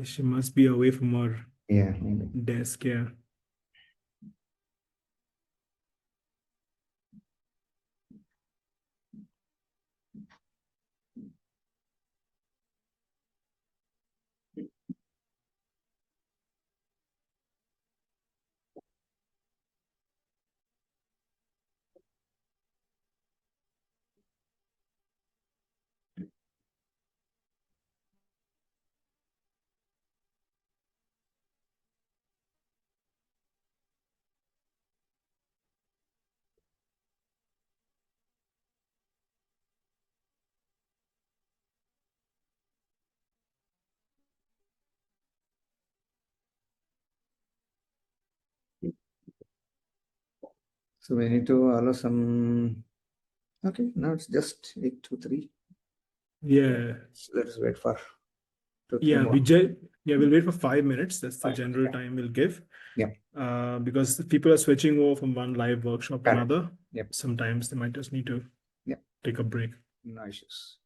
She must be away from her Yeah, maybe. desk. Yeah. So we need to allow some. Okay, now it's just 8:03. Yeah. Let's wait for 2-3 Yeah. more. We'll wait for 5 minutes. That's the 5 general minutes. time we'll give. Yeah. Because people are switching over from one live workshop to Correct. another. Yep. Sometimes they might just need to take a break. No issues.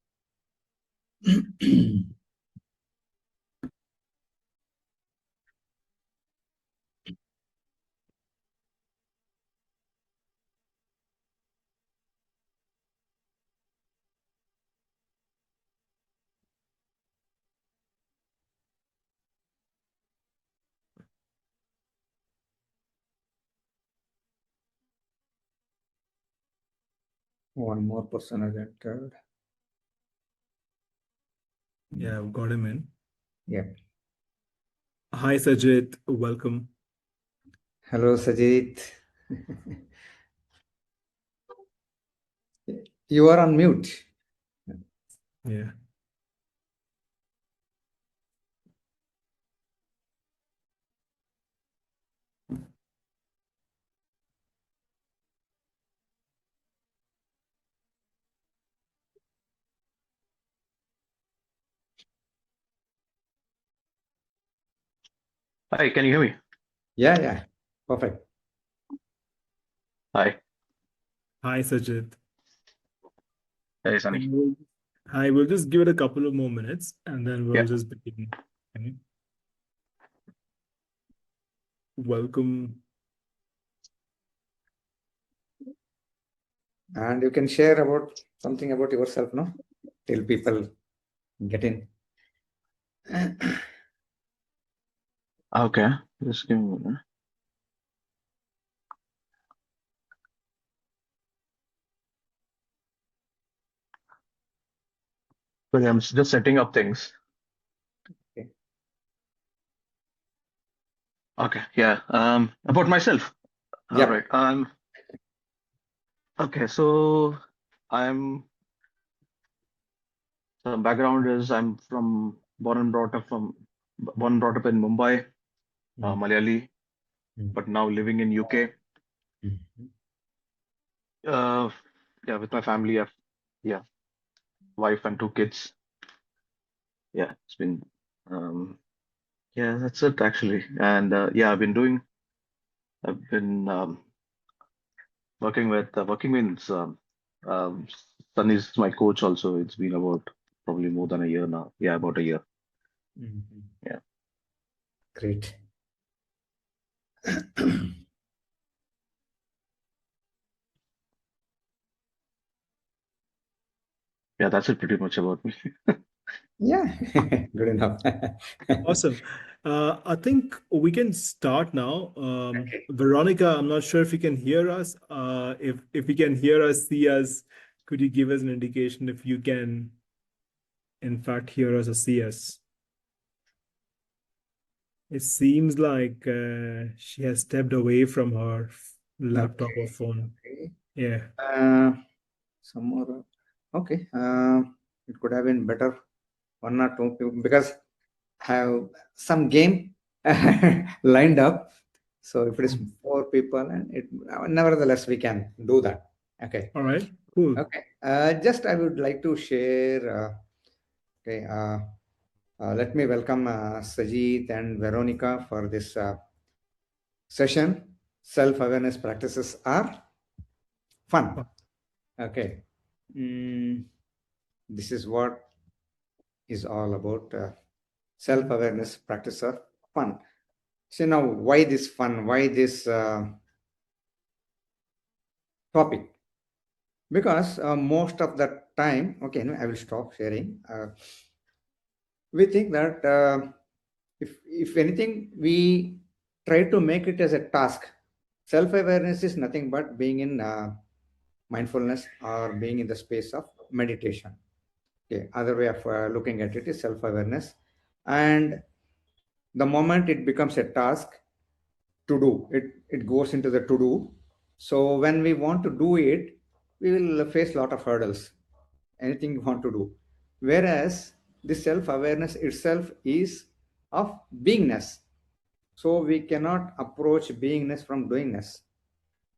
One more person has entered. Yeah, we've got him in. Yeah. Hi, Sajid. Welcome. Hello, Sajid. You are on mute. Yeah. Hi, can you hear me? Yeah. Perfect. Hi. Hi, Sajid. Hey, Sunny. Hi, we'll just give it a couple of more minutes and then we'll just begin. Okay. Welcome. And you can share about something about yourself, no? Till people get in. Okay, just give me a minute. Sorry, I'm just setting up things. Okay. Okay, yeah. About myself. All Yep. right. Okay, so I'm the background is I'm from born and brought up in Mumbai, Malayali, but now living in UK. Yeah, with my family. Yeah, wife and 2 kids. Yeah, it's been yeah, that's it actually. And yeah, I've been working means um, Sun is my coach also. It's been about probably more than a year now. Yeah, about a year. Yeah. Great. Yeah, that's it pretty much about me. Yeah, good enough. Awesome. I think we can start now. Veronica, I'm not sure if you can hear us. If you can hear us, see us, could you give us an indication if you can, in fact, hear us or see us? It seems like she has stepped away from her laptop or phone. Okay. Yeah. Some more. Okay. It could have been better 1 or 2 people because I have some game lined up. So if it is 4 people, and it nevertheless we can do that. Okay. All right. Cool. Okay. Just I would like to share. Okay. Let me welcome Sajid and Veronica for this session. Self-awareness practices are fun. Okay. This is what is all about. self-awareness practice are fun. So now, why this fun? Why this topic? Because most of the time, okay, no, I will stop sharing. We think that if anything, we try to make it as a task. Self-awareness is nothing but being in mindfulness or being in the space of meditation. Okay, other way of looking at it is self-awareness, and the moment it becomes a task to do, it goes into the to do. So when we want to do it, we will face a lot of hurdles. Anything you want to do, whereas this self-awareness itself is of beingness. So we cannot approach beingness from doingness,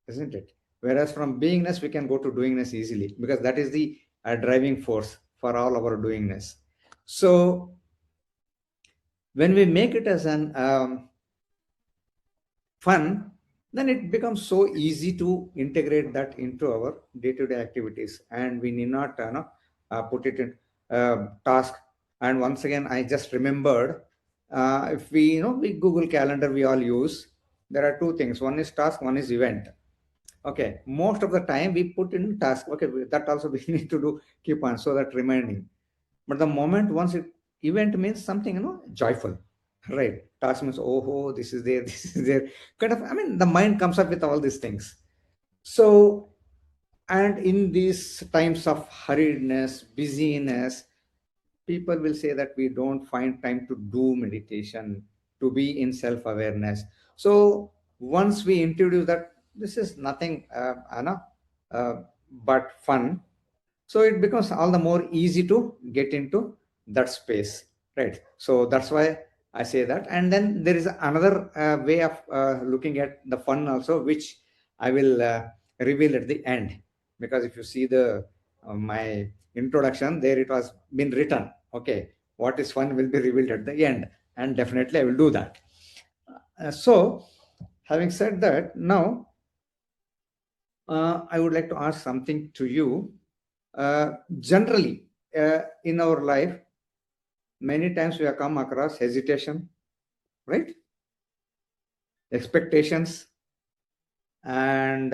isn't it? Whereas from beingness, we can go to doingness easily, because that is the driving force for all our doingness. So when we make it as an fun, then it becomes so easy to integrate that into our day-to-day activities, and we need not put it in task. And once again, I just remembered, if we Google Calendar, we all use, there are two things: one is task, one is event. Okay, most of the time we put in task. Okay, that also we need to do, keep on, so that reminding. But the moment once it event means something joyful, right? Task means, oh, this is there, this is there, kind of. I mean, the mind comes up with all these things. So, and in these times of hurriedness, busyness, people will say that we don't find time to do meditation, to be in self-awareness. So once we introduce that this is nothing but fun, so it becomes all the more easy to get into that space, right? So that's why I say that. And then there is another way of looking at the fun also, which I will reveal at the end, because if you see the my introduction, there it was been written. Okay, what is fun will be revealed at the end, and definitely I will do that. So having said that, now I would like to ask something to you. Generally, in our life, many times we have come across hesitation, right? Expectations, and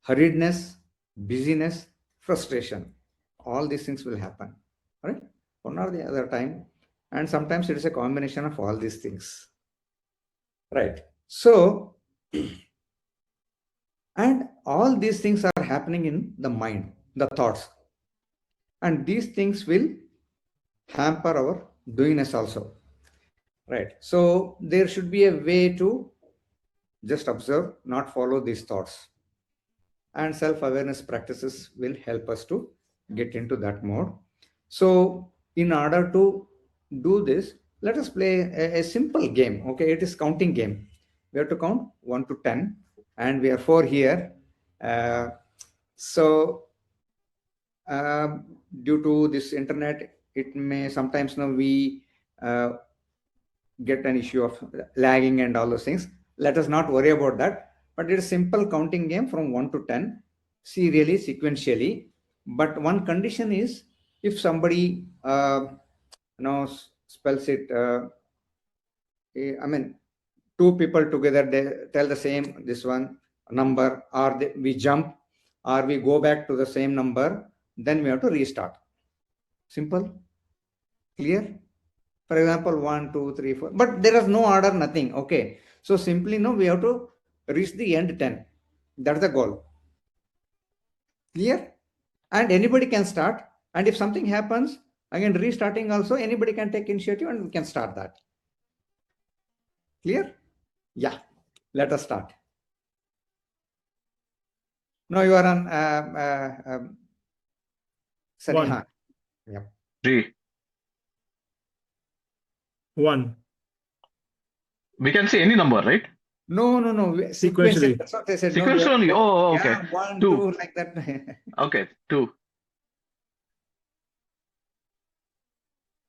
hurriedness, busyness, frustration. All these things will happen, right? One or the other time. And sometimes it is a combination of all these things, right? So, and all these things are happening in the mind, the thoughts. And these things will hamper our doingness also, right? So there should be a way to just observe, not follow these thoughts. And self-awareness practices will help us to get into that mode. So in order to do this, let us play a simple game. Okay, it is counting game. We have to count 1 to 10, and we are 4 here. So due to this internet, it may sometimes we get an issue of lagging and all those things. Let us not worry about that. But it is simple counting game from 1 to 10, serially, sequentially. But one condition is, if somebody spells it, I mean, two people together, they tell the same this one number, or we jump, or we go back to the same number, then we have to restart. Simple, clear? For example, 1, 2, 3, 4, but there is no order, nothing. Okay, so simply we have to reach the end 10. That's the goal. Clear? And anybody can start, and if something happens, again restarting also, anybody can take initiative and we can start that. Clear? Yeah, let us start. Now you are on Saniha. Yeah. 3. 1. We can say any number, right? No. Sequentially. That's what I said. Sequentially. Oh, okay. Yeah, 1, 2. 2, like that. Okay, 2.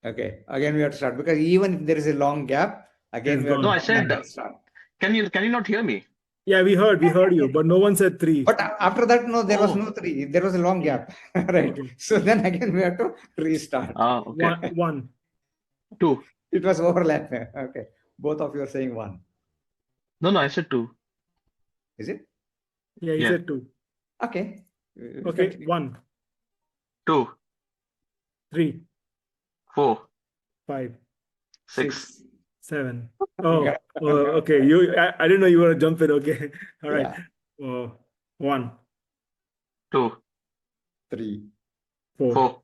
Okay, again we have to start, because even if there is a long gap, again we have No, to I said, start. can you not hear me? Yeah, we heard you, but no one said 3. But after that, no, there was no 3. There was a long gap, right? Okay. So then again we have to restart. Okay. 1. 2. It was overlap. Okay. Both of you are saying 1. No, I said 2. Is it? Yeah, he Yeah. said 2. Okay. We'll Okay, continue. 1, 2, 3, 4, 5, 6. 6. 7. Got- Okay. I didn't know you were to jump in. Okay. All right. Yeah. 1, 2, 3. 4. 4.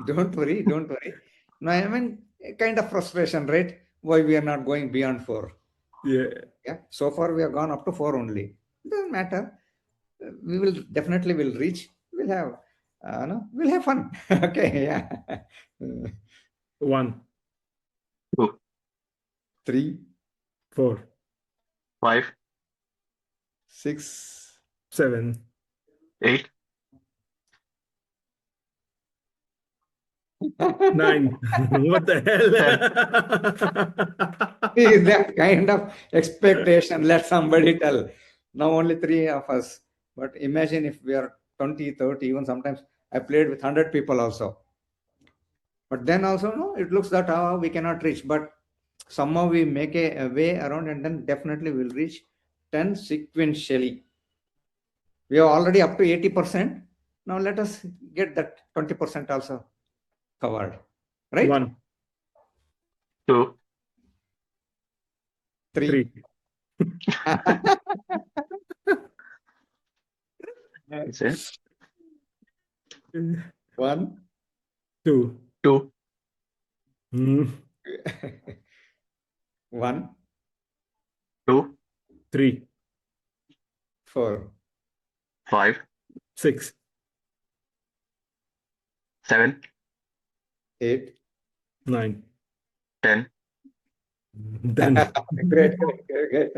Don't worry. Don't worry. No, I mean, a kind of frustration, right? Why we are not going beyond 4. Yeah. Yeah. So far, we have gone up to 4 only. Doesn't matter. We will definitely will reach. We'll have, no, we'll have fun. Okay. Yeah. 1, 2, 3, 4, 5, 6. 7. 8. 9. What the hell? Is that kind of expectation? Let somebody tell. Now only 3 of us. But imagine if we are 20, 30, even sometimes I played with 100 people also. But then also, no, it looks that we cannot reach. But somehow we make a way around and then definitely we'll reach 10 sequentially. We are already up to 80%. Now let us get that 20% also covered. Right? 1, 2, 3. 3. That's it. 1. 2. 2, Hmm. 1. 2, 3. 4. 5, 6. 7, 8. 9. 10. Done. Great, great.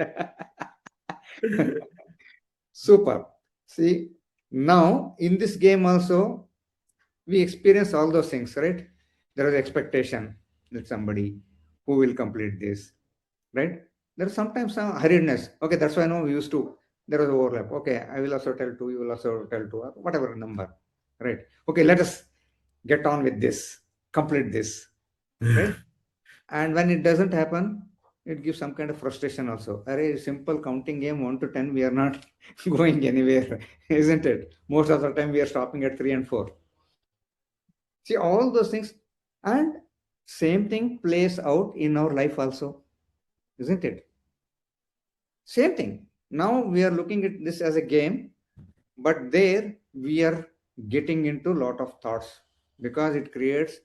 Super. See, now in this game also, we experience all those things, right? There is expectation that somebody who will complete this, right? There is sometimes some hurriedness. Okay, that's why now we used to, there is overlap. Okay, I will also tell 2, you will also tell 2, or whatever number, right? Okay, let us get on with this, complete this, right? And when it doesn't happen, it gives some kind of frustration also. A simple counting game 1 to 10, we are not going anywhere, isn't it? Most of the time, we are stopping at 3 and 4. See, all those things, and same thing plays out in our life also, isn't it? Same thing. Now we are looking at this as a game, but there we are getting into a lot of thoughts because it creates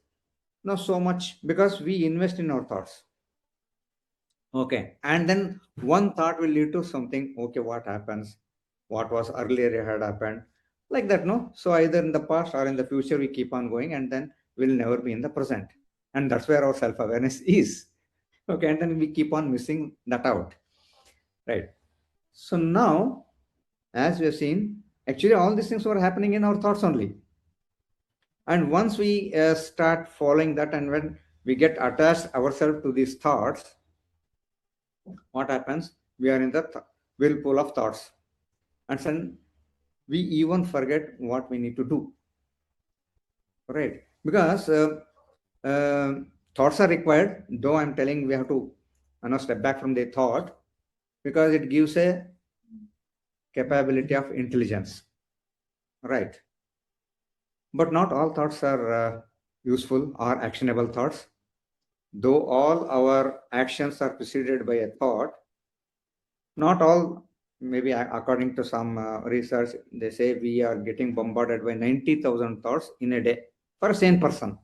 not so much because we invest in our thoughts. Okay. And then one thought will lead to something. Okay, what happens? What was earlier had happened? Like that, no? So either in the past or in the future, we keep on going and then we'll never be in the present. And that's where our self-awareness is. Okay. And then we keep on missing that out. Right. So now, as we have seen, actually all these things were happening in our thoughts only. And once we start following that and when we get attached ourselves to these thoughts, what happens? We are in the whirlpool of thoughts. And then we even forget what we need to do. Right? Because thoughts are required, though I'm telling we have to step back from the thought because it gives a capability of intelligence. Right? But not all thoughts are useful or actionable thoughts. Though all our actions are preceded by a thought, not all, maybe according to some research, they say we are getting bombarded by 90,000 thoughts in a day for a sane person.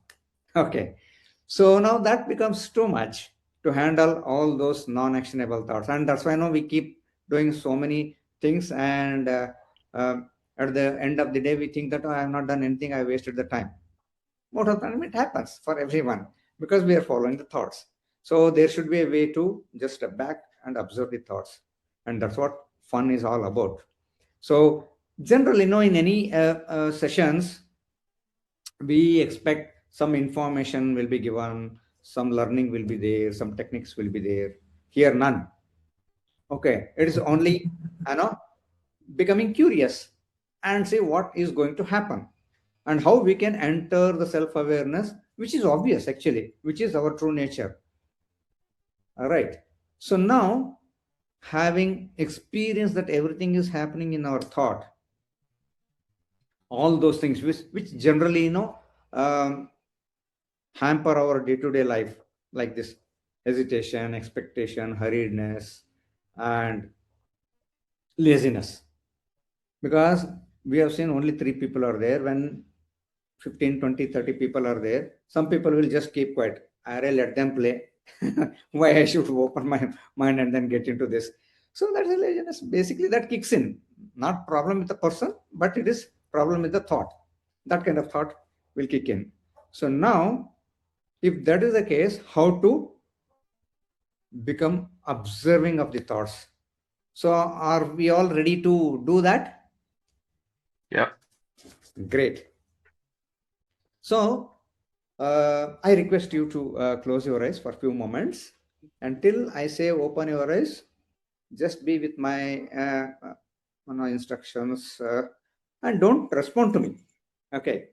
Okay. So now that becomes too much to handle all those non-actionable thoughts. And that's why now we keep doing so many things. And uh, at the end of the day, we think that, oh, I have not done anything. I wasted the time. Most of the time it happens for everyone because we are following the thoughts. So there should be a way to just step back and observe the thoughts. And that's what fun is all about. So generally, in any sessions, we expect some information will be given, some learning will be there, some techniques will be there. Here, none. Okay, it is only, becoming curious and see what is going to happen. and how we can enter the self-awareness, which is obvious actually, which is our true nature. All right. So now, having experienced that everything is happening in our thought, all those things which generally, hamper our day-to-day life, like this hesitation, expectation, hurriedness, and laziness. Because we have seen only 3 people are there. When 15, 20, 30 people are there, some people will just keep quiet. I let them play. Why I should open my mind and then get into this? So that's a laziness. Basically, that kicks in. Not problem with the person, but it is problem with the thought. That kind of thought will kick in. So now, if that is the case, how to become observing of the thoughts? So are we all ready to do that? Yeah. Great. So I request you to close your eyes for a few moments. Until I say open your eyes, just be with my instructions and don't respond to me. Okay,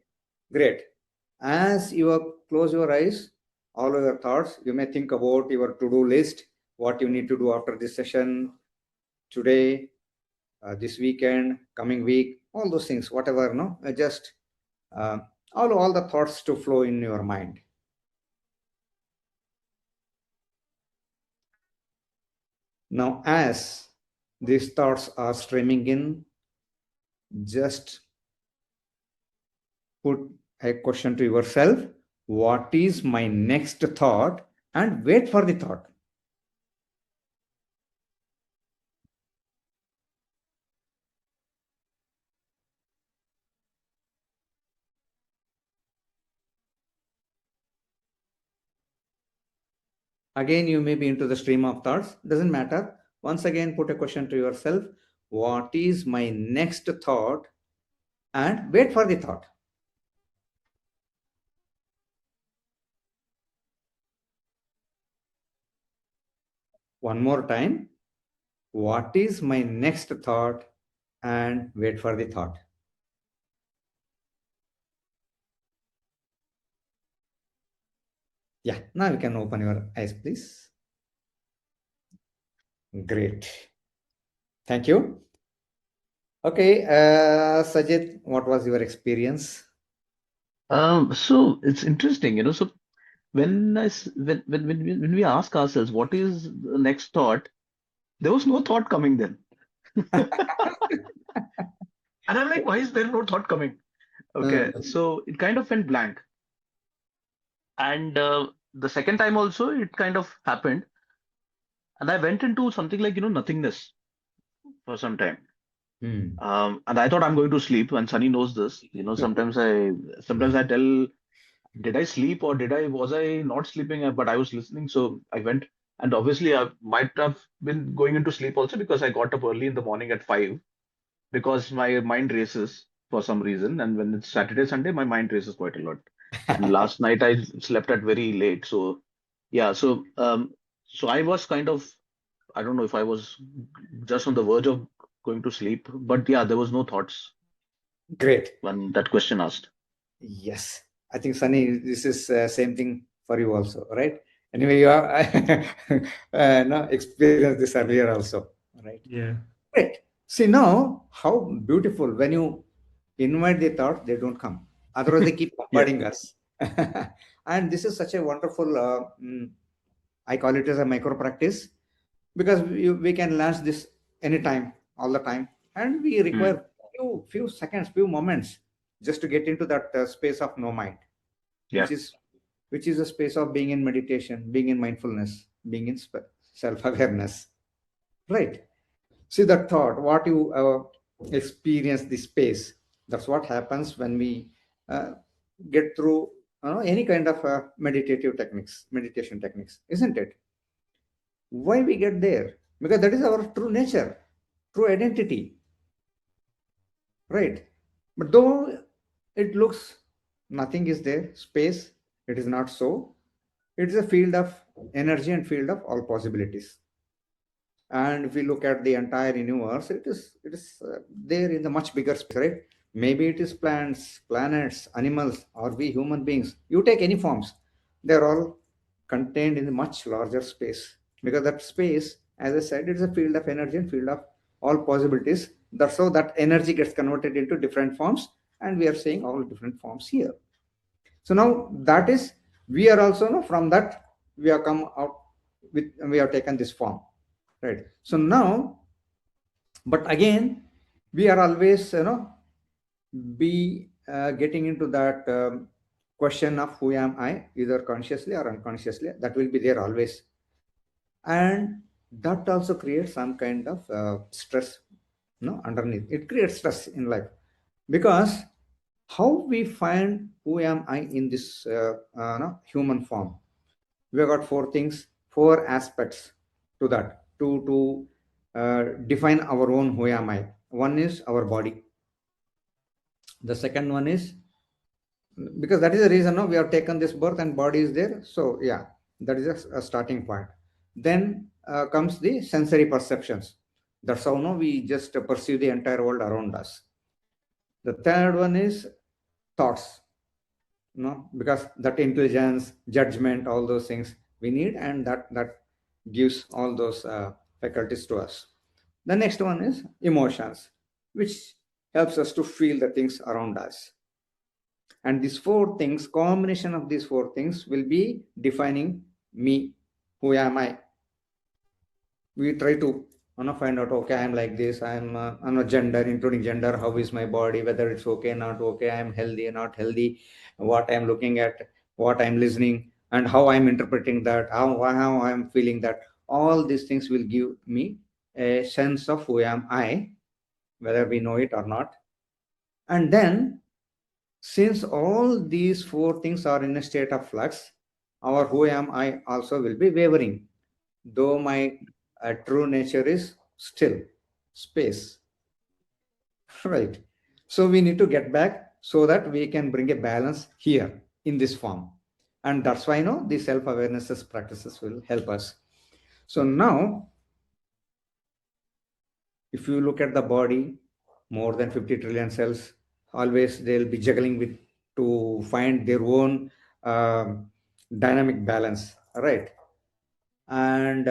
great. As you close your eyes, all of your thoughts, you may think about your to-do list, what you need to do after this session, today, this weekend, coming week, all those things, whatever, just all the thoughts to flow in your mind. Now, as these thoughts are streaming in, just put a question to yourself: what is my next thought? And wait for the thought. Again, you may be into the stream of thoughts, doesn't matter. Once again, put a question to yourself: what is my next thought? And wait for the thought. One more time: what is my next thought? And wait for the thought. Yeah, now you can open your eyes, please. Great. Thank you. Okay, Sajid, what was your experience? So it's interesting, So when we ask ourselves what is the next thought, there was no thought coming then. And I'm like, why is there no thought coming? Okay, so it kind of went blank. And the second time also, it kind of happened. And I went into something like, nothingness for some time. And I thought I'm going to sleep, and Sunny knows this. Sometimes I tell, did I sleep or was I not sleeping? But I was listening, so I went. And obviously, I might have been going into sleep also because I got up early in the morning at 5 because my mind races for some reason. And when it's Saturday, Sunday, my mind races quite a lot. And last night I slept at very late. So yeah, so I was kind of, I don't know if I was just on the verge of going to sleep, but yeah, there was no thoughts Great. when that question asked. Yes, I think Sunny, this is same thing for you also, right? Anyway, you have no, experienced this earlier also, right? Yeah. Great. See now how beautiful when you invite the thought, they don't come. Otherwise, they keep Yeah. bombarding us. And this is such a wonderful, I call it as a micro practice, because we can launch this anytime, all the time, and we require few seconds, few moments just to get into that space of no mind, Yeah. which is a space of being in meditation, being in mindfulness, being in self-awareness, right? See that thought, what you experience the space. That's what happens when we uh, get through any kind of meditation techniques, isn't it? Why we get there? Because that is our true nature, true identity, right? But though it looks nothing is there, space, it is not so. It is a field of energy and field of all possibilities. And if we look at the entire universe, it is there in the much bigger space, right? maybe it is plants, planets, animals, or we human beings. You take any forms, they're all contained in a much larger space, because that space, as I said, it's a field of energy and field of all possibilities. That's how that energy gets converted into different forms, and we are seeing all different forms here. So now that is, we are also, from that we have come out with, we have taken this form, right? So now, but again, we are always, be getting into that question of who am I, either consciously or unconsciously. That will be there always, and that also creates some kind of stress, underneath. It creates stress in life, because how we find who am I in this human form. We have got four things, four aspects to that, to define our own who am I. One is our body. The second one is, because that is the reason, no, we have taken this birth and body is there. So yeah, that is a starting point. Then comes the sensory perceptions. That's how, no, we just perceive the entire world around us. The third one is thoughts, because that intelligence, judgment, all those things we need, and that gives all those faculties to us. The next one is emotions, which helps us to feel the things around us. And these four things, combination of these four things, will be defining me. Who am I? We try to find out, okay, I'm like this, I'm a gender, including gender, how is my body, whether it's okay, not okay, I'm healthy or not healthy, what I'm looking at, what I'm listening, and how I'm interpreting that, how I'm feeling that. All these things will give me a sense of who am I, whether we know it or not. And then, since all these four things are in a state of flux, our who am I also will be wavering, though my true nature is still space. Right. So we need to get back so that we can bring a balance here in this form. And that's why, the self-awareness practices will help us. So now, if you look at the body, more than 50 trillion cells, always they'll be juggling with to find their own dynamic balance, right? And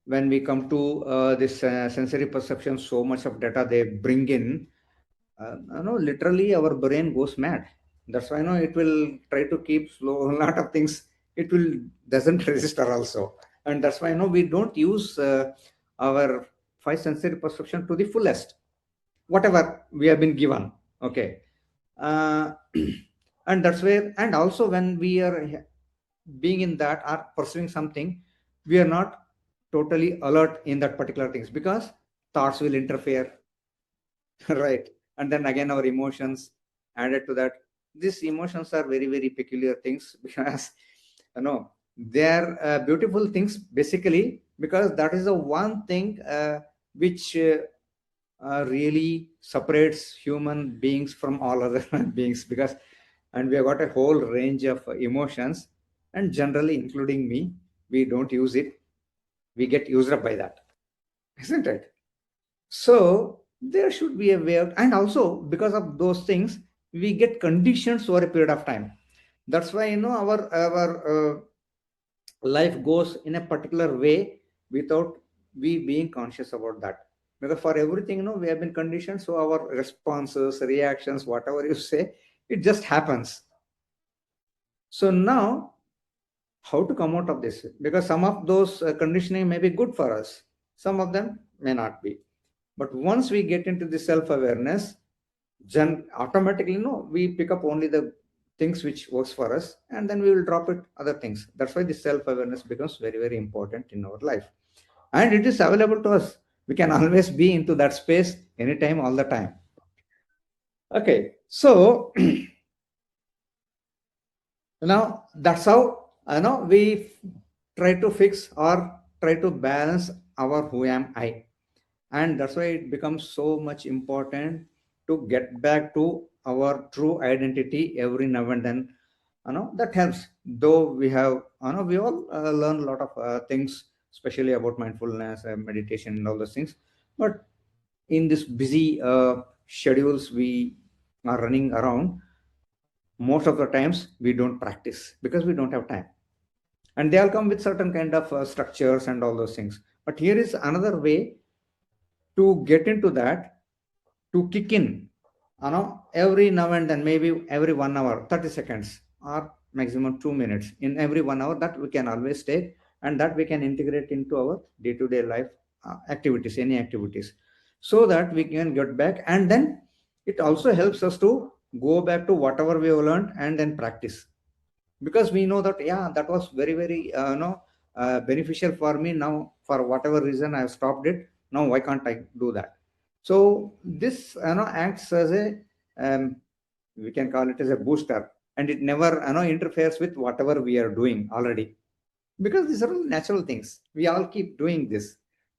when we come to this sensory perception, so much of data they bring in, literally our brain goes mad. That's why it will try to keep slow a lot of things. It will doesn't register also, and that's why we don't use our five sensory perception to the fullest, whatever we have been given. Okay, uh, and that's where, and also when we are being in that or pursuing something, we are not totally alert in that particular things, because thoughts will interfere. Right. And then again our emotions added to that. These emotions are very, very peculiar things because they are beautiful things basically, because that is the one thing which really separates human beings from all other beings, because and we have got a whole range of emotions, and generally including me, we don't use it, we get used up by that, isn't it? So there should be a way out, and also because of those things, we get conditions over a period of time. That's why our life goes in a particular way without we being conscious about that. Because for everything, we have been conditioned, so our responses, reactions, whatever you say, it just happens. So now, how to come out of this? Because some of those conditioning may be good for us, some of them may not be. But once we get into the self-awareness, automatically, we pick up only the things which works for us, and then we will drop it other things. That's why the self-awareness becomes very, very important in our life. And it is available to us. We can always be into that space anytime, all the time. Okay. So now that's how we try to fix or try to balance our who am I. And that's why it becomes so much important to get back to our true identity every now and then. That helps, though we have we all learn a lot of things, especially about mindfulness and meditation and all those things. But in this busy schedules we are running around, most of the times we don't practice because we don't have time. And they all come with certain kind of structures and all those things. But here is another way to get into that, to kick in, every now and then, maybe every 1 hour, 30 seconds, or maximum 2 minutes in every 1 hour, that we can always take, and that we can integrate into our day-to-day life activities, any activities, so that we can get back. And then it also helps us to go back to whatever we have learned and then practice, because we know that, yeah, that was very, very beneficial for me. Now for whatever reason I have stopped it, now why can't I do that? So this acts as a, we can call it as a booster, and it never interferes with whatever we are doing already, because these are all natural things, we all keep doing this,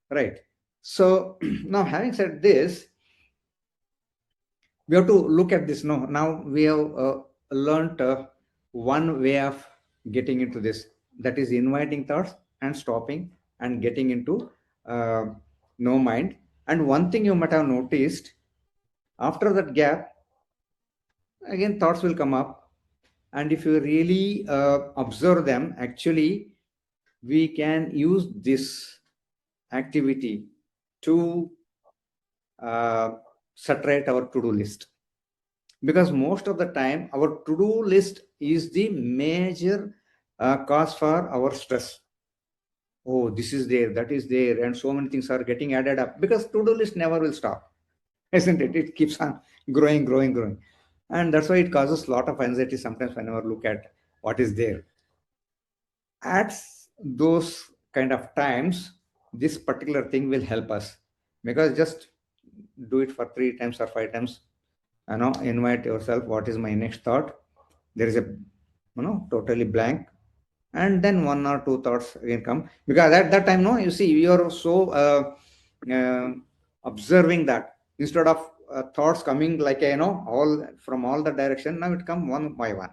right? So now, having said this, we have to look at this. Now we have learned one way of getting into this, that is inviting thoughts and stopping and getting into uh, no mind. And one thing you might have noticed, after that gap, again thoughts will come up, and if you really observe them, actually we can use this activity to saturate our to-do list, because most of the time our to-do list is the major cause for our stress. Oh, this is there, that is there, and so many things are getting added up, because to-do list never will stop, isn't it? It keeps on growing, growing, growing. And that's why it causes a lot of anxiety sometimes whenever look at what is there. At those kind of times, this particular thing will help us, because just do it for 3 times or 5 times. Invite yourself, what is my next thought? There is a totally blank, and then one or two thoughts again come, because at that time, no, you see, you are so uh, observing that, instead of thoughts coming like all from all the direction, now it come one by one,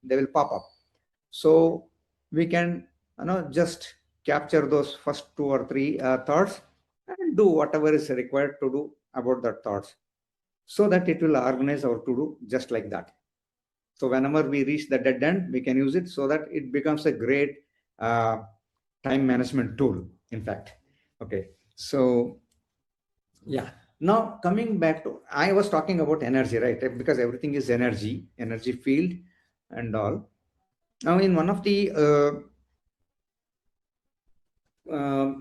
they will pop up. So we can just capture those first two or three thoughts, and do whatever is required to do about that thoughts, so that it will organize our to do just like that. So whenever we reach the dead end, we can use it, so that it becomes a great uh, time management tool, in fact. Okay, so yeah. Now coming back to, I was talking about energy, right? Because everything is energy, energy field and all. Now in one of the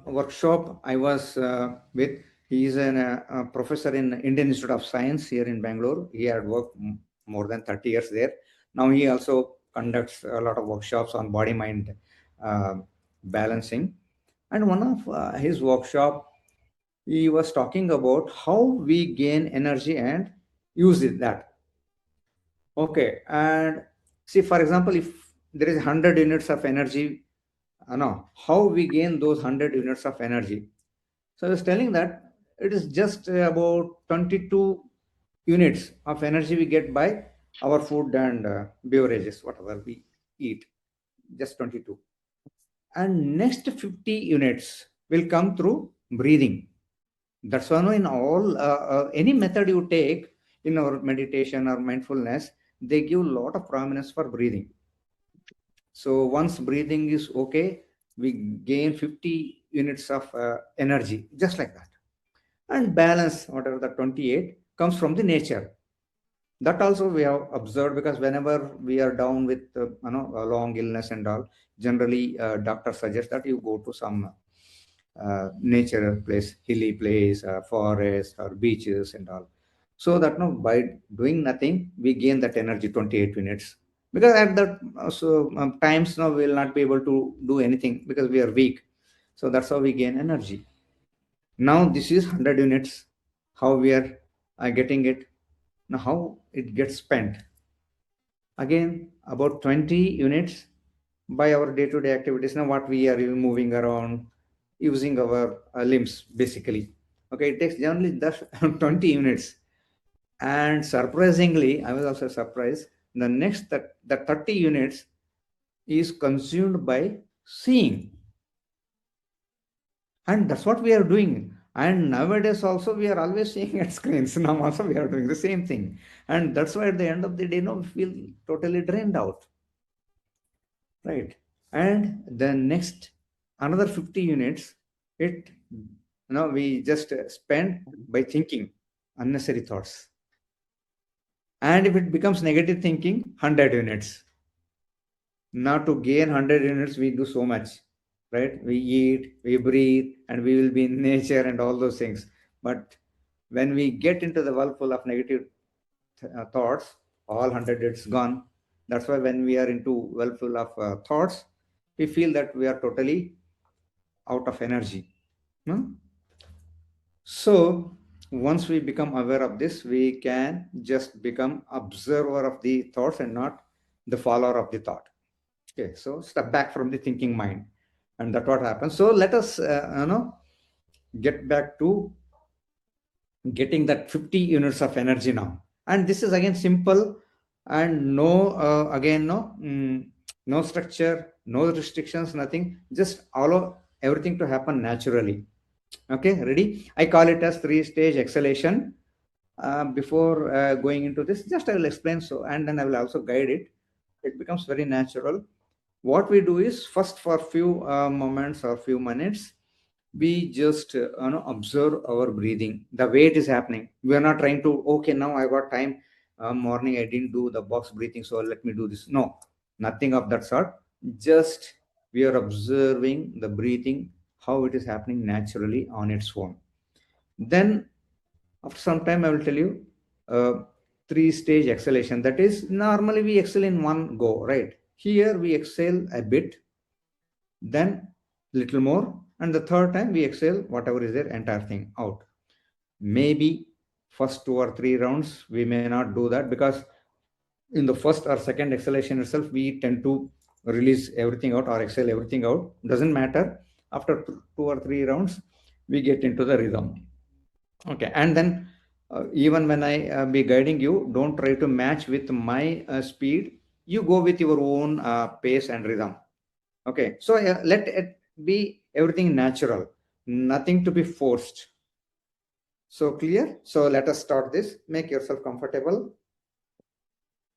workshop I was with, he is a professor in Indian Institute of Science here in Bangalore. He had worked more than 30 years there. Now he also conducts a lot of workshops on body mind balancing. And one of his workshop, he was talking about how we gain energy and use it that. Okay, and see, for example, if there is 100 units of energy, how we gain those 100 units of energy. So I was telling that it is just about 22 units of energy we get by our food and beverages, whatever we eat, just 22. And next 50 units will come through breathing. That's why in all any method you take in our meditation or mindfulness, they give a lot of prominence for breathing. So once breathing is okay, we gain 50 units of energy, just like that. And balance, whatever the 28, comes from the nature. That also we have observed, because whenever we are down with a long illness and all, generally doctor suggests that you go to some nature place, hilly place, forest or beaches and all, so that by doing nothing we gain that energy 28 minutes, because at that times now we will not be able to do anything because we are weak. So that's how we gain energy. Now this is 100 units, how we are getting it. Now how it gets spent, again about 20 units by our day-to-day activities. Now what we are moving around, using our limbs basically. Okay, it takes generally just 20 units. And surprisingly, I was also surprised, the next that the 30 units is consumed by seeing. And that's what we are doing. And nowadays also we are always seeing at screens. Now also we are doing the same thing. And that's why at the end of the day, we feel totally drained out. Right. And the next another 50 units, we just spend by thinking unnecessary thoughts. And if it becomes negative thinking, 100 units. Now to gain 100 units, we do so much, right? We eat, we breathe, and we will be in nature and all those things. But when we get into the whirlpool of negative thoughts, all 100 it's gone. That's why when we are into whirlpool of thoughts, we feel that we are totally out of energy. Hmm? So once we become aware of this, we can just become observer of the thoughts and not the follower of the thought. Okay, so step back from the thinking mind, and that's what happens. So let us, get back to getting that 50 units of energy now. And this is again simple, and no, again, no structure, no restrictions, nothing. Just allow everything to happen naturally. Okay, ready? I call it as three-stage exhalation. Before going into this, just I will explain, so, and then I will also guide it. It becomes very natural. What we do is, first for few moments or few minutes, we just observe our breathing, the way it is happening. We are not trying to, okay, now I got time, morning I didn't do the box breathing, so let me do this. No, nothing of that sort. Just we are observing the breathing, how it is happening naturally on its own. Then after some time I will tell you, uh, three-stage exhalation. That is, normally we exhale in one go, right? Here we exhale a bit, then little more, and the third time we exhale whatever is there, entire thing out. Maybe first 2 or 3 rounds we may not do that, because in the first or second exhalation itself we tend to release everything out or exhale everything out. Doesn't matter. After 2 or 3 rounds we get into the rhythm. Okay, and then even when I be guiding you, don't try to match with my speed. You go with your own pace and rhythm. Okay, so let it be everything natural, nothing to be forced. So clear? So let us start this. Make yourself comfortable,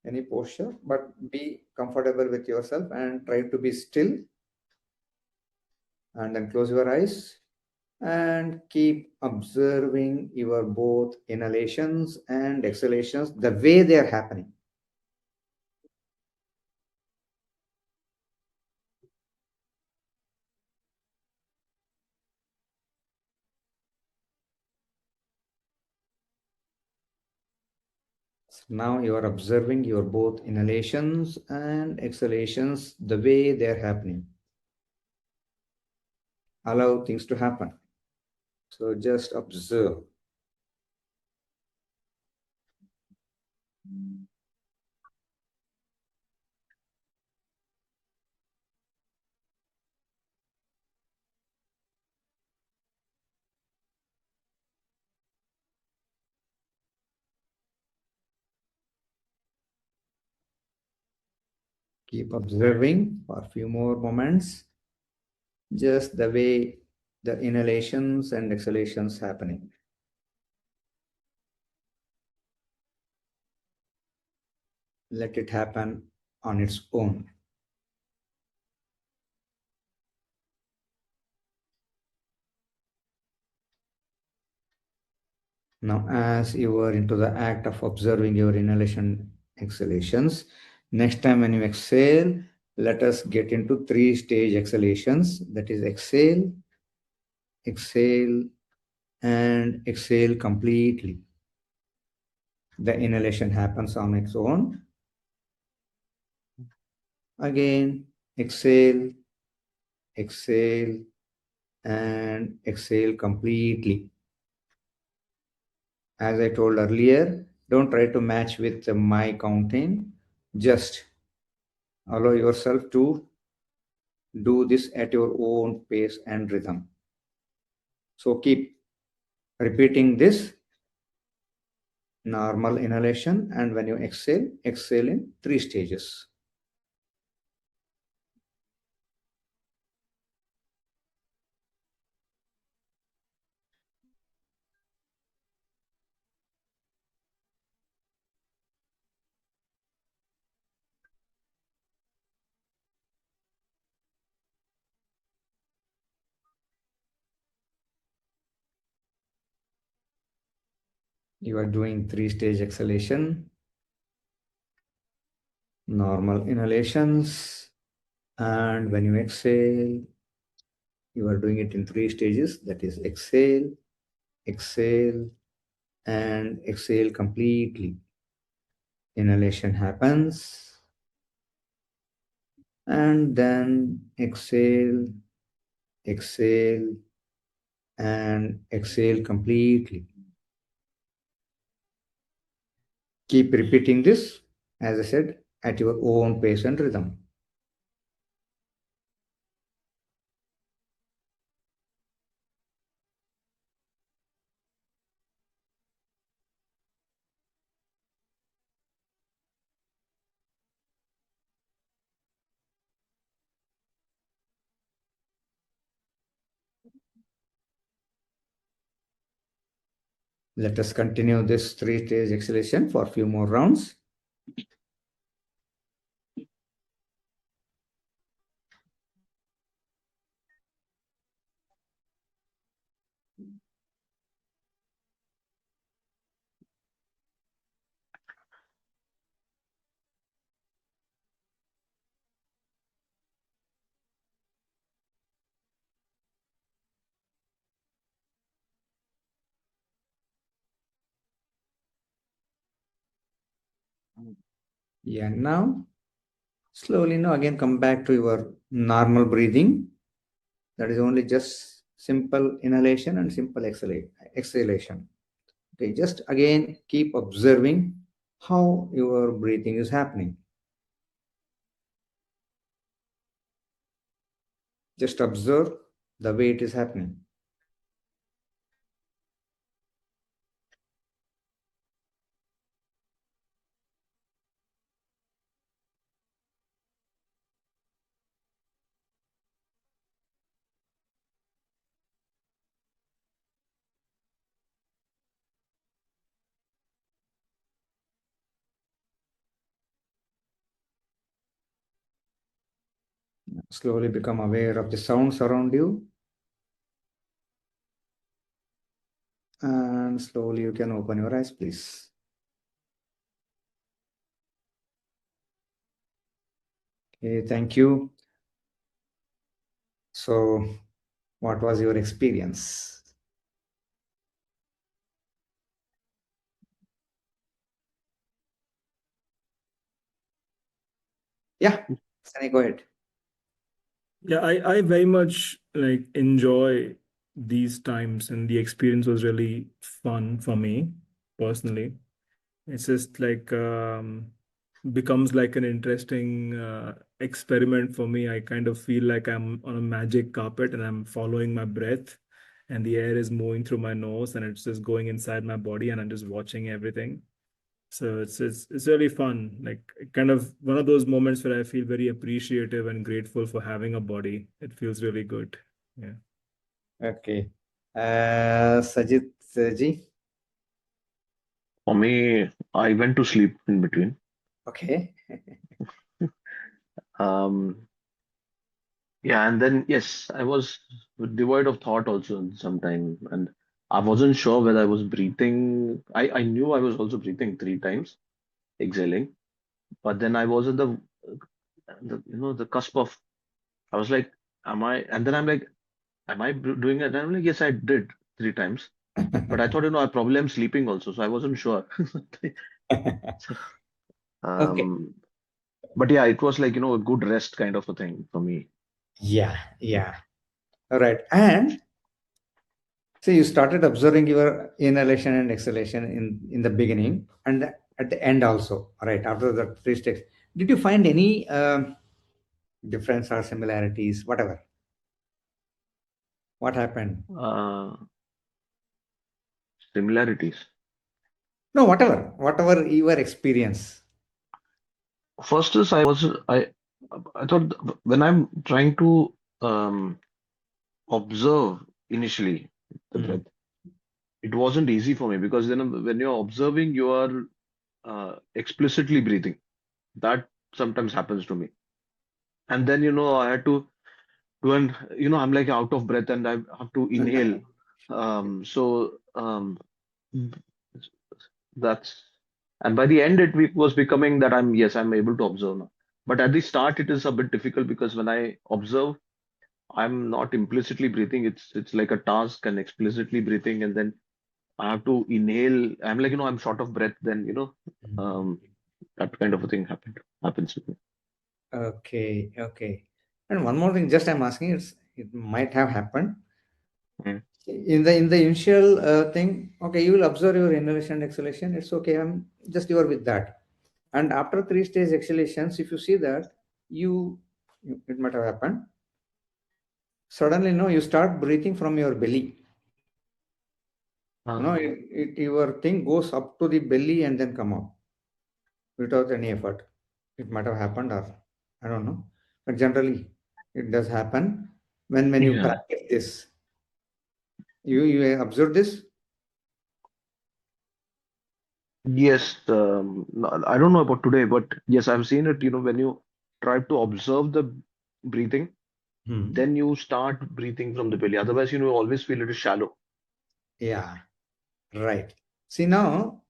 any posture, but be comfortable with yourself and try to be still. And then close your eyes and keep observing your both inhalations and exhalations, the way they are happening. So now you are observing your both inhalations and exhalations, the way they are happening. Allow things to happen. So just observe. Keep observing for a few more moments, just the way the inhalations and exhalations happening. Let it happen on its own. Now, as you are into the act of observing your inhalation exhalations, next time when you exhale, let us get into three-stage exhalations. That is, exhale, exhale, and exhale completely. The inhalation happens on its own. Again, exhale, exhale, and exhale completely. As I told earlier, don't try to match with my counting. Just allow yourself to do this at your own pace and rhythm. So keep repeating this normal inhalation, and when you exhale, exhale in 3 stages. You are doing 3-stage exhalation, normal inhalations, and when you exhale, you are doing it in 3 stages. That is exhale, exhale, and exhale completely. Inhalation happens, and then exhale, exhale, and exhale completely. Keep repeating this, as I said, at your own pace and rhythm. Let us continue this 3-stage exhalation for a few more rounds. Yeah, now slowly now again come back to your normal breathing. That is only just simple inhalation and simple exhalation. Okay, just again keep observing how your breathing is happening. Just observe the way it is happening. Slowly become aware of the sounds around you. And slowly you can open your eyes, please. Okay, thank you. So, what was your experience? Yeah, Sunny, go ahead. Yeah, I very much like enjoy these times, and the experience was really fun for me personally. It's just like becomes like an interesting experiment for me. I kind of feel like I'm on a magic carpet and I'm following my breath, and the air is moving through my nose and it's just going inside my body, and I'm just watching everything. So it's really fun. Like kind of one of those moments where I feel very appreciative and grateful for having a body. It feels really good. Yeah. Okay. Sajid ji. For me, I went to sleep in between. Okay. Um, yeah, and then yes, I was devoid of thought also sometime, and I wasn't sure whether I was breathing. I knew I was also breathing 3 times, exhaling, but then I was at the cusp of. I was like, am I? And then I'm like, am I doing it? And I'm like, yes, I did 3 times, but I thought, I probably am sleeping also, so I wasn't sure. Okay. Um, but yeah, it was like, a good rest kind of a thing for me. Yeah, yeah. All right. And so you started observing your inhalation and exhalation in the beginning and at the end also, right? After the 3 steps, did you find any difference or similarities, whatever? What happened? Uh, Similarities. No, whatever your experience. First is I thought when I'm trying to observe initially the Mm. breath, it wasn't easy for me because then when you're observing, you are explicitly breathing. That sometimes happens to me. And then, I had to do and I'm like out of breath and I have to inhale. So and by the end was becoming that I'm able to observe now. But at the start it is a bit difficult because when I observe, I'm not implicitly breathing. It's like a task and explicitly breathing, and then I have to inhale. I'm like, I'm short of breath. Then, um, that kind of a thing happens with me. Okay, okay. And one more thing, just I'm asking, it might have happened Mm. in the initial thing. Okay, you will observe your inhalation and exhalation. It's okay. I'm just you are with that. And after 3 stage exhalations, if you see that it might have happened. Suddenly, no, you start breathing from your belly. Uh, Your thing goes up to the belly and then come out without any effort. It might have happened, or I don't know, but generally it does happen when you yeah. practice this. You observe this. Yes. I don't know about today, but yes, I've seen it. When you try to observe the breathing, Hmm. then you start breathing from the belly. Otherwise, you always feel it is shallow. Yeah, right. See now,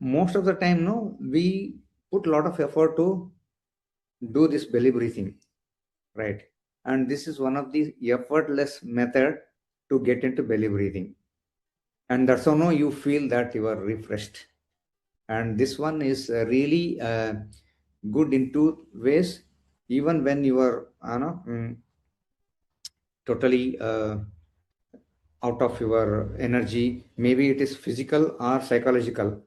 most of the time, no, we put a lot of effort to do this belly breathing, right? And this is one of the effortless method to get into belly breathing. And that's how no, you feel that you are refreshed. And this one is really good in two ways. Even when you are, totally out of your energy, maybe it is physical or psychological.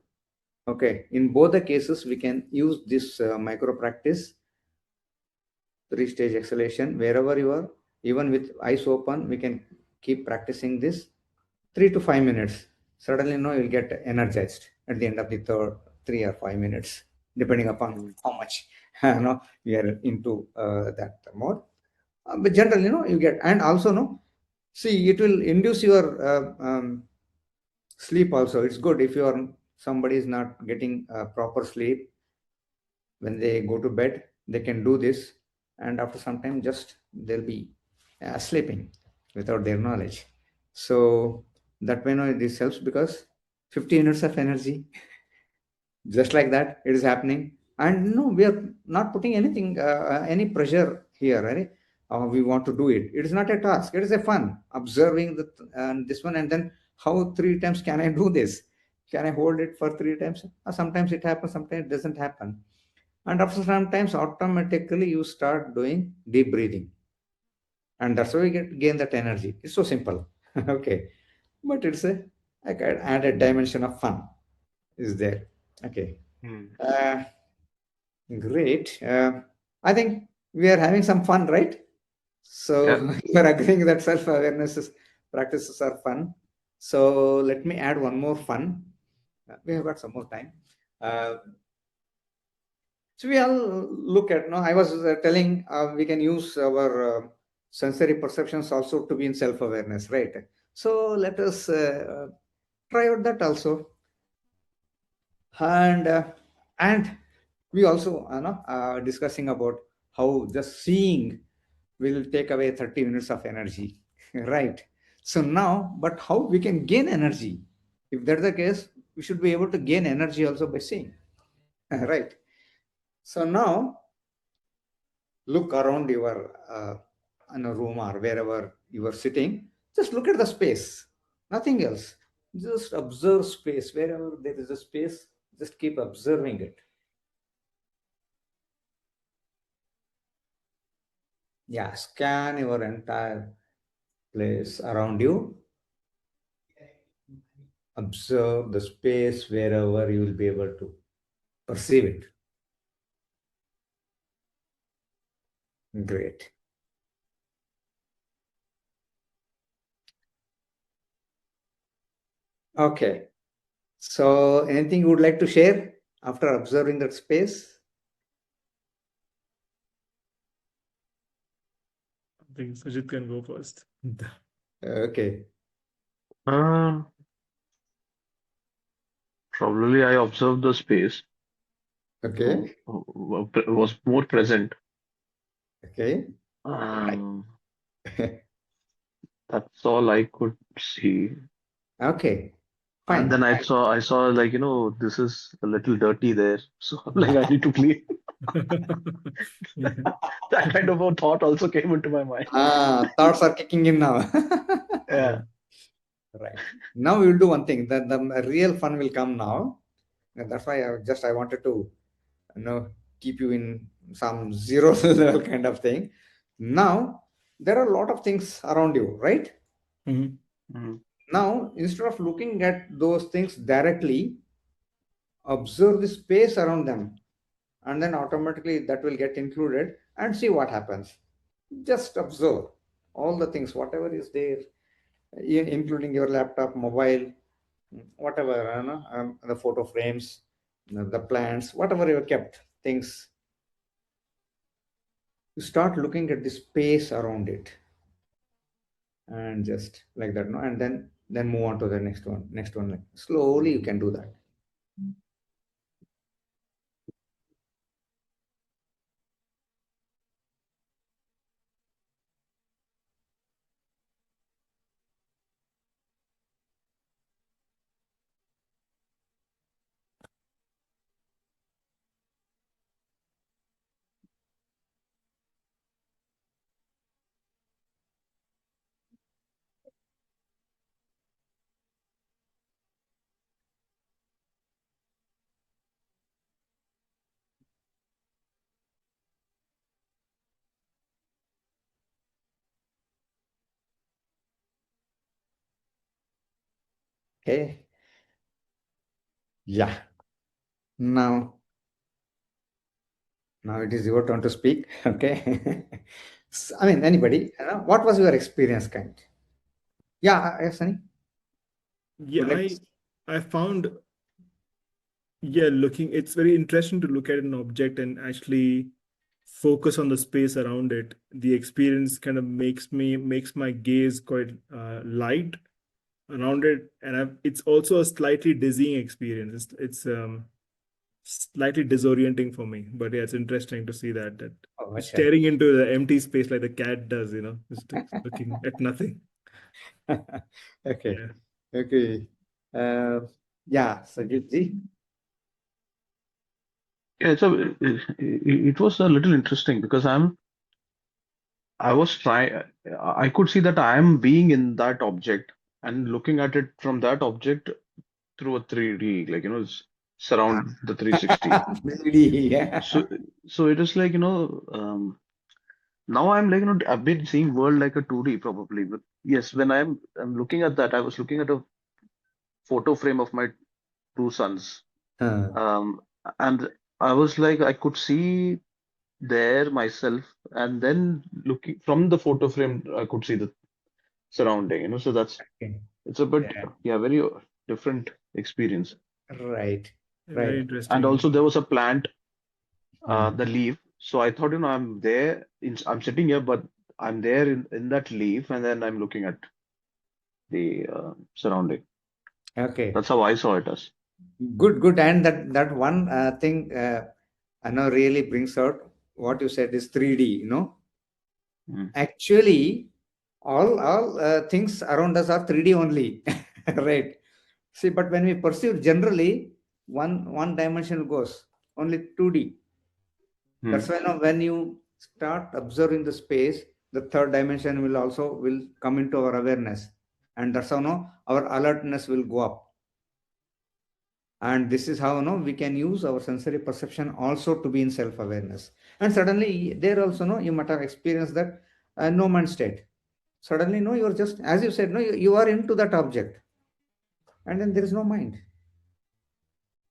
Okay, in both the cases, we can use this micro practice, 3 stage exhalation, wherever you are, even with eyes open, we can keep practicing this 3 to 5 minutes. Suddenly, no, you'll get energized at the end of the third 3 or 5 minutes, depending upon Mm. how much we are into that mode. But generally, you get, and also, no, see, it will induce your sleep also. It's good if somebody is not getting proper sleep when they go to bed, they can do this, and after some time, just they'll be sleeping without their knowledge. So that way, this helps because 50 units of energy, just like that, it is happening. And no, we are not putting anything, any pressure here, right? We want to do it. It is not a task. It is a fun observing this one, and then how 3 times can I do this? Can I hold it for 3 times? Sometimes it happens, sometimes it doesn't happen. And after sometimes automatically you start doing deep breathing. And that's how we gain that energy. It's so simple. Okay. But it's a like an added dimension of fun is there. Okay. Mm. Uh, Great. I think we are having some fun, right? Yeah. So you're agreeing that self-awareness practices are fun. So let me add one more fun. We have got some more time. Uh, So we all look at, no, I was telling we can use our sensory perceptions also to be in self-awareness, right? So let us try out that also. And we also discussing about how just seeing will take away 30 minutes of energy, right? So now, but how we can gain energy? If that's the case, we should be able to gain energy also by seeing, right? So now look around your in a room or wherever you are sitting. Just look at the space, nothing else. Just observe space. Wherever there is a space, just keep observing it. Yeah, scan your entire place around you. Observe the space wherever you will be able to perceive it. Great. Okay. So anything you would like to share after observing that space? I think Sujit can go first. Okay. Uh, Probably I observed the space, Okay. was more present. Okay. Right. Um, that's all I could see. Okay. And Fine. then I saw like, this is a little dirty there. So like I need to clean. Yeah. That kind of a thought also came into my mind. Thoughts are kicking in now. Yeah. Yeah. Right. Now we will do one thing. The real fun will come now. And that's why I wanted to, you know, keep you in some zero level kind of thing. Now there are a lot of things around you, right? Mhm. Mhm. Now instead of looking at those things directly, observe the space around them, and then automatically that will get included and see what happens. Just observe all the things, whatever is there, including your laptop, mobile, whatever, the photo frames, the plants, whatever you kept things. You start looking at the space around it, and just like that, no, and then move on to the next one. Like slowly, you can do that. Okay. Yeah. Now, now it is your turn to speak. Okay. I mean, anybody. What was your experience, kind? Yeah. Yes, Sunny. Yeah, Would like to. I found, yeah, it's very interesting to look at an object and actually focus on the space around it. The experience kind of makes my gaze quite light around it, and it's also a slightly dizzying experience. It's slightly disorienting for me, but yeah, it's interesting to see that Oh, acha. staring into the empty space like the cat does, just looking at nothing. Okay. Yeah. Okay. Uh, yeah. Sajid ji. Yeah, so it was a little interesting because I was trying, I could see that I am being in that object and looking at it from that object through a 3D, like, Ah. surround the 360. Really, So, yeah. so it is like, now I'm like, I've been seeing world like a 2D probably, but yes, when I'm looking at that, I was looking at a photo frame of my two sons. Huh. Um, and I was like, I could see there myself, and then looking from the photo frame, I could see the surrounding, so Okay. it's a bit, Yeah. yeah, very different experience. Right. Very Right. And interesting. also there was a plant, Hmm. the leaf. So I thought, I'm there, I'm sitting here, but I'm there in that leaf, and then I'm looking at the surrounding. Okay. That's how I saw it as. Good. Good. And that one thing I know really brings out what you said is 3D. Mm. Actually, all things around us are 3D only. Right. See, but when we perceive generally, one dimension goes only 2D. That's Mm. why now when you start observing the space, the third dimension will come into our awareness, and that's how no our alertness will go up. And this is how we can use our sensory perception also to be in self-awareness. And suddenly there also you might have experienced that no man state. Suddenly no, you're just as you said, no, you are into that object, and then there is no mind,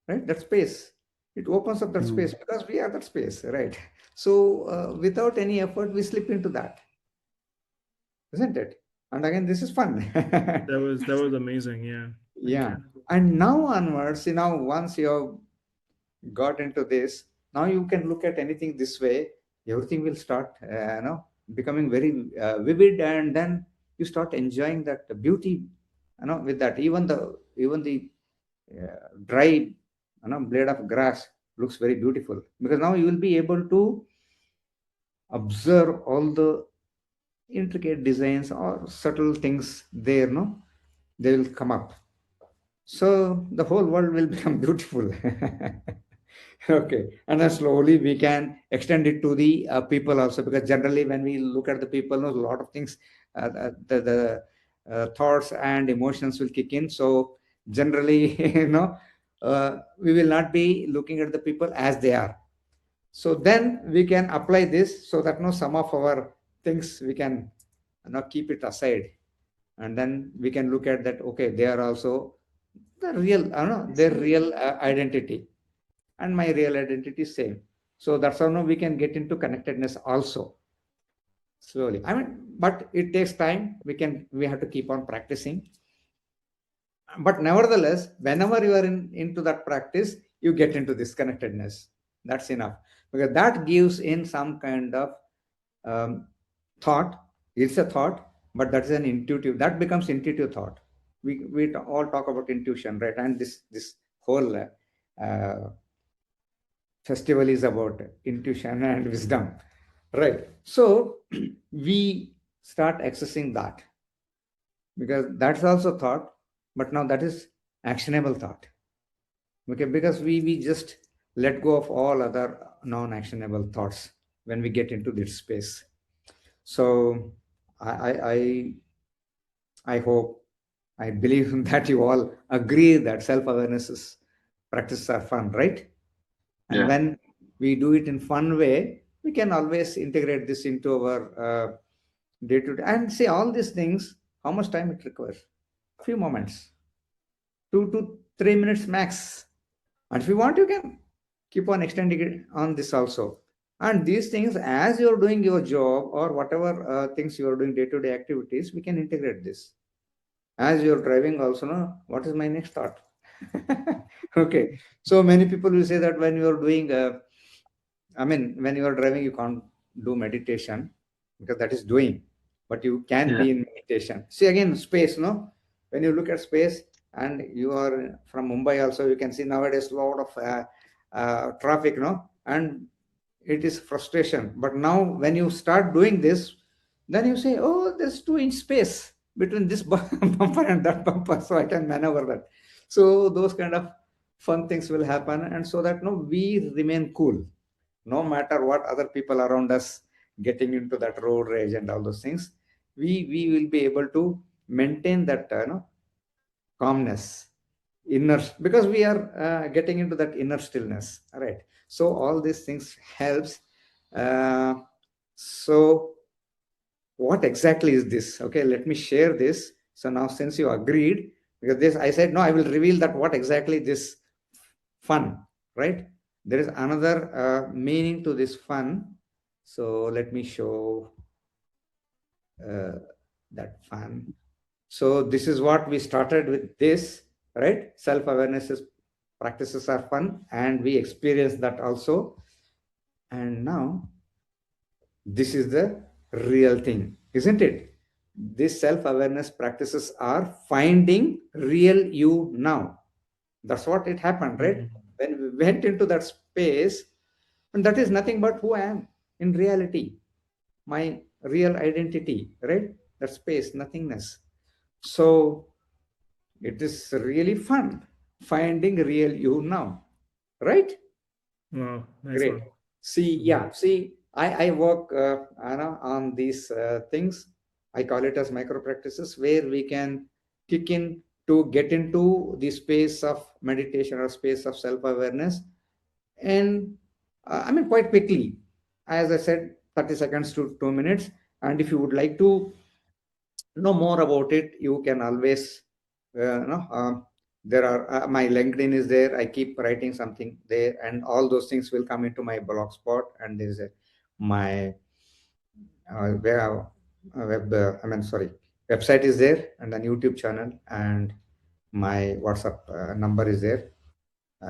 right? That space, it opens up that Mm. space because we are that space, right? So without any effort we slip into that, isn't it? And again, this is fun. That was amazing. Yeah. Thank Yeah. you. And now onwards, once you have got into this, now you can look at anything this way. Everything will start becoming very vivid, and then you start enjoying that beauty, with that. Even the dry blade of grass looks very beautiful, because now you will be able to observe all the intricate designs or subtle things there, no, they will come up. So the whole world will become beautiful. Okay, and then slowly we can extend it to the people also, because generally when we look at the people, a lot of things, the thoughts and emotions will kick in. So generally, we will not be looking at the people as they are. So then we can apply this, so that some of our things we can keep it aside, and then we can look at that. Okay, they are also the real, their real identity, and my real identity is same. So that's how now we can get into connectedness also, slowly. I mean, but it takes time. We have to keep on practicing. But nevertheless, whenever you are into that practice, you get into this connectedness. That's enough, because that gives in some kind of um, thought. It's a thought, but that is an intuitive. That becomes intuitive thought. We all talk about intuition, right? And this whole festival is about intuition and wisdom, right? So we start accessing that, because that's also thought, but now that is actionable thought. Okay, because we just let go of all other non-actionable thoughts when we get into this space. So I I I, I hope, I believe that you all agree that self-awareness is practices are fun, right? And Yeah. when we do it in fun way, we can always integrate this into our day to day. And see, all these things, how much time it requires? A few moments, 2 to 3 minutes max. And if you want, you can keep on extending it on this also. And these things, as you're doing your job or whatever things you are doing, day to day activities, we can integrate this. As you're driving also, no, what is my next thought? Okay, so many people will say that when you are doing when you are driving, you can't do meditation, because that is doing, but you can Yeah. be in meditation. See, again, space, no? When you look at space, and you are from Mumbai also, you can see nowadays a lot of traffic, no? And it is frustration. But now when you start doing this, then you say, oh, there's 2 inch space between this bumper and that bumper, so I can maneuver that. So those kind of fun things will happen, and so that no, we remain cool no matter what other people around us getting into that road rage and all those things. We will be able to maintain that calmness, inner, because we are getting into that inner stillness, right? So all these things helps. So what exactly is this? Okay, let me share this. So now, since you agreed, because this I said no, I will reveal that what exactly this fun, right? There is another meaning to this fun. So let me show uh, that fun. So this is what we started with this, right? Self-awareness is practices are fun, and we experience that also. And now this is the real thing, isn't it? These self-awareness practices are finding real you now. That's what it happened, right? Mhm. When we went into that space, and that is nothing but who I am in reality, my real identity, right? That space, nothingness. So it is really fun finding real you now, right? Wow, nice Great. one. See, Mhm. yeah, see, I work Anna, on these things. I call it as micro practices, where we can kick in to get into the space of meditation or space of self awareness. And quite quickly, as I said, 30 seconds to 2 minutes. And if you would like to know more about it, you can always, there are, my LinkedIn is there. I keep writing something there, and all those things will come into my blog spot. And there's my website is there, and then YouTube channel, and my WhatsApp number is there.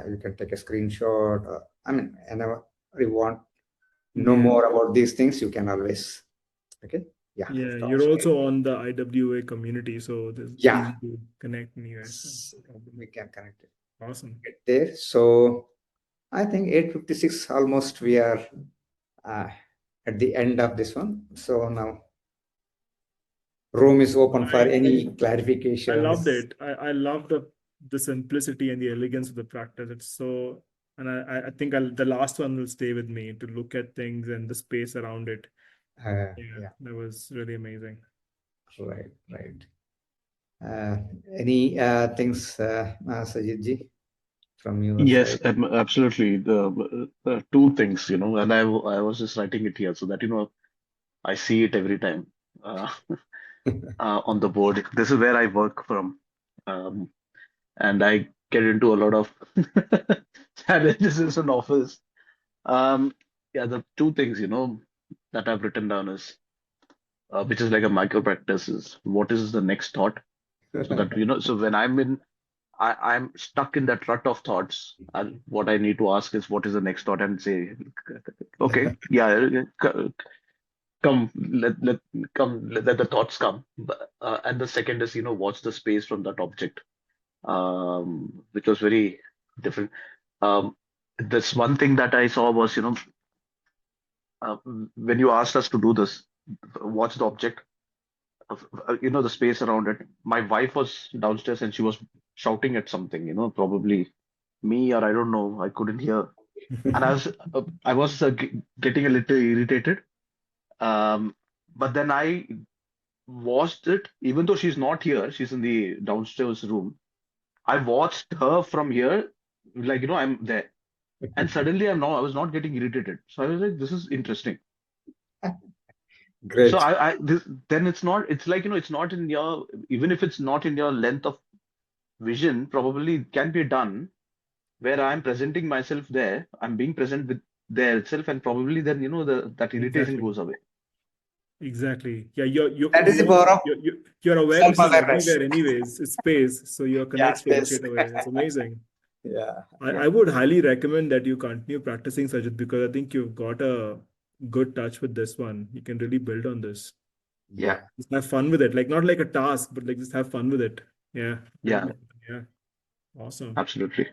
You can take a screenshot. Whenever you want know Yeah. more about these things, you can always. Okay. Yeah. Yeah, Stop you're sharing. also on the IWA community, so it's Yeah. easy to connect anywhere. So no problem. We can connect it. Awesome. Get there. So I think 8:56 almost we are uh, at the end of this one. So now room is open for I any I loved clarifications. it. I love the the simplicity and the elegance of the practice. It's so, and I think the last one will stay with me, to look at things and the space around it. Yeah, That was really amazing. right. Any things, Sajid ji, from your Yes, side? absolutely. The two things, and I was just writing it here so that, I see it every time uh, on the board. This is where I work from. Um, and I get into a lot of challenges in an office. Yeah, the two things, that I've written down is, which is like a micro practice, is what is the next thought? So that, so when I'm stuck in that rut of thoughts, and what I need to ask is what is the next thought, and say, okay, yeah, come, let the thoughts come. And the second is, watch the space from that object, which was very different. Um, this one thing that I saw was, uh, when you asked us to do this, watch the object, the space around it. My wife was downstairs and she was shouting at something, probably me, or I don't know, I couldn't hear. And I was getting a little irritated. Um, but then I watched it, even though she's not here, she's in the downstairs room. I watched her from here, like, I'm there. And suddenly I was not getting irritated. So I was like, this is interesting. So Great. then it's like, it's not in your, even if it's not in your length of vision, probably it can be done where I'm presenting myself there, I'm being present with there itself, and probably then, that irritation Exactly. goes away. Exactly. Yeah, you're That is the power of your awareness is self-awareness. everywhere anyways. It's space, so you're Yeah, connected space. straight away. It's amazing. Yeah. I would highly recommend that you continue practicing Sajid, because I think you've got a good touch with this one. You can really build on this. Yeah. Just have fun with it. Like, not like a task, but like just have fun with it. Yeah. Yeah, Yeah. Awesome. absolutely.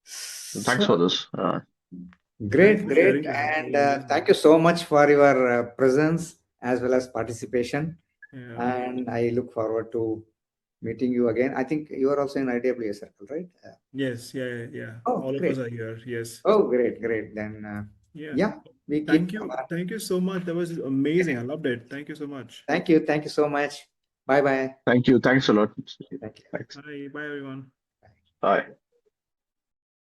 Thanks for So this. Thanks great, for great. sharing this. It's And really amazing. thank you so much for your presence as well as participation. Yeah. And I look forward to meeting you again. I think you are also in IWA circle, right? Yes. Yeah. Oh, All of us great. are here. Yes. Oh, great. Then, Yeah. yeah, we Thank keep. you. Thank you so much. That was amazing. I loved it. Thank you so much. Thank you. Thank you so much. Bye bye. Thank you. Thanks a lot. Thank you. Thanks. Bye. Bye, everyone. Bye.